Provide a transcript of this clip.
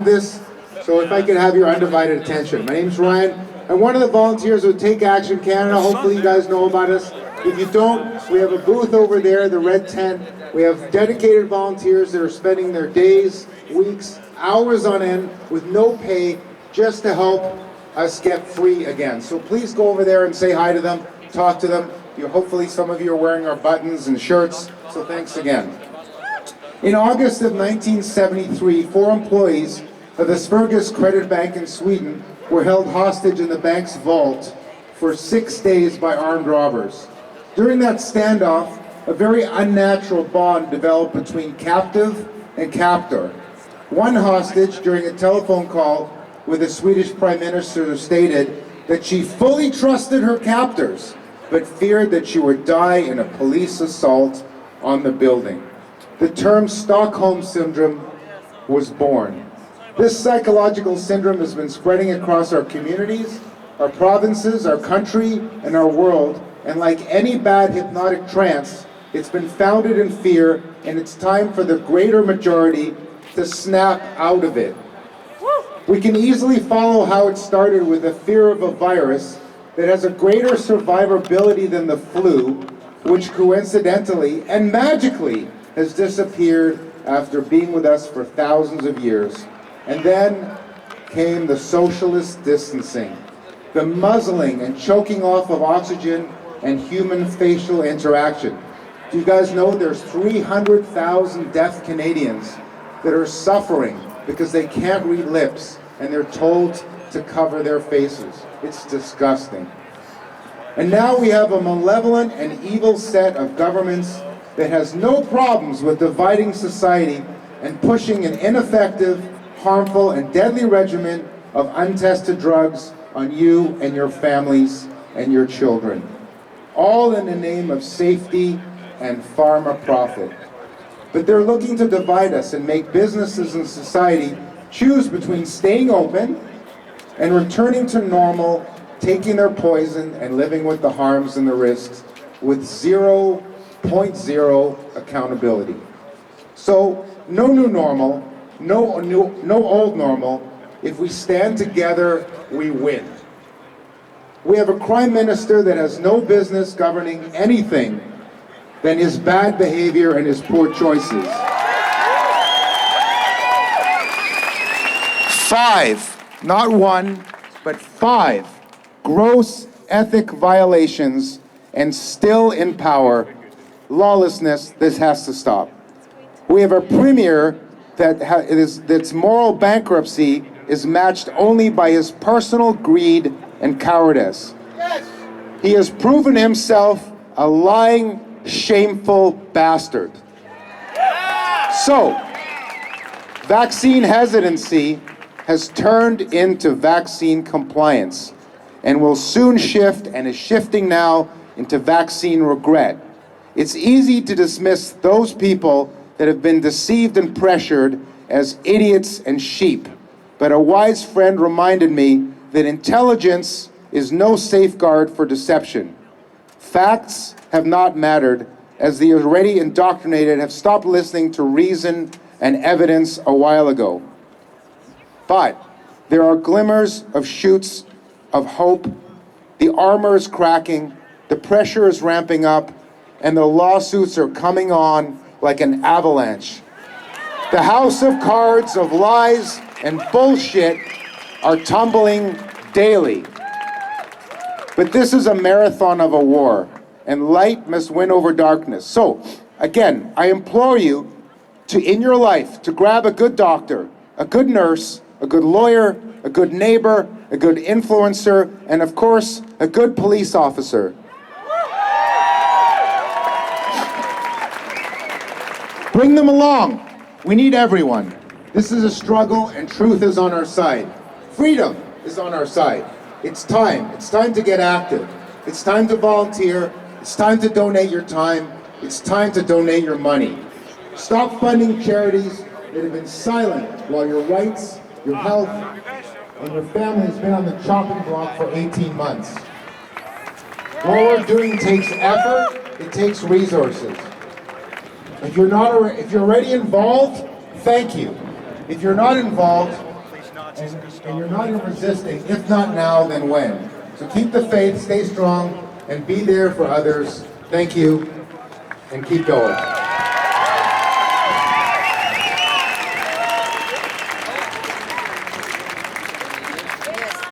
this, so if I could have your undivided attention. My name's Ryan. I'm one of the volunteers with Take Action Canada. Hopefully you guys know about us. If you don't, we have a booth over there, the red tent. We have dedicated volunteers that are spending their days, weeks, hours on end with no pay just to help us get free again. So please go over there and say hi to them, talk to them. Hopefully some of you are wearing our buttons and shirts, so thanks again. In August of 1973, 4 employees of the Sveriges Credit Bank in Sweden were held hostage in the bank's vault for 6 days by armed robbers. During that standoff, a very unnatural bond developed between captive and captor. One hostage, during a telephone call with the Swedish Prime Minister, stated that she fully trusted her captors, but feared that she would die in a police assault on the building. The term Stockholm Syndrome was born. This psychological syndrome has been spreading across our communities, our provinces, our country, and our world, and like any bad hypnotic trance, it's been founded in fear, and it's time for the greater majority to snap out of it. We can easily follow how it started with the fear of a virus that has a greater survivability than the flu, which coincidentally and magically has disappeared after being with us for thousands of years. And then came the socialist distancing, the muzzling and choking off of oxygen and human facial interaction. Do you guys know there's 300,000 deaf Canadians that are suffering because they can't read lips and they're told to cover their faces? It's disgusting. And now we have a malevolent and evil set of governments that has no problems with dividing society and pushing an ineffective, harmful, and deadly regimen of untested drugs on you and your families and your children, all in the name of safety and pharma profit. But they're looking to divide us and make businesses and society choose between staying open and returning to normal, taking their poison and living with the harms and the risks with 0.0 accountability. So no new normal, no old normal. If we stand together, we win. We have a crime minister that has no business governing anything than his bad behavior and his poor choices. 5, not 1, but 5 gross ethic violations, and still in power. Lawlessness, this has to stop. We have a premier that's moral bankruptcy is matched only by his personal greed and cowardice. He has proven himself a lying, shameful bastard. So, vaccine hesitancy has turned into vaccine compliance and will soon shift, and is shifting now, into vaccine regret. It's easy to dismiss those people that have been deceived and pressured as idiots and sheep. But a wise friend reminded me that intelligence is no safeguard for deception. Facts have not mattered, as the already indoctrinated have stopped listening to reason and evidence a while ago. But there are glimmers of shoots of hope. The armor is cracking, the pressure is ramping up, and the lawsuits are coming on like an avalanche. The house of cards of lies and bullshit are tumbling daily. But this is a marathon of a war, and light must win over darkness. So, again, I implore you to, in your life, to grab a good doctor, a good nurse, a good lawyer, a good neighbor, a good influencer, and of course, a good police officer. Bring them along. We need everyone. This is a struggle, and truth is on our side. Freedom is on our side. It's time. It's time to get active. It's time to volunteer. It's time to donate your time. It's time to donate your money. Stop funding charities that have been silent while your rights, your health, and your family has been on the chopping block for 18 months. What we're doing takes effort, it takes resources. If you're already involved, thank you. If you're not involved, and you're not even resisting. If not now, then when? So keep the faith, stay strong, and be there for others. Thank you, and keep going.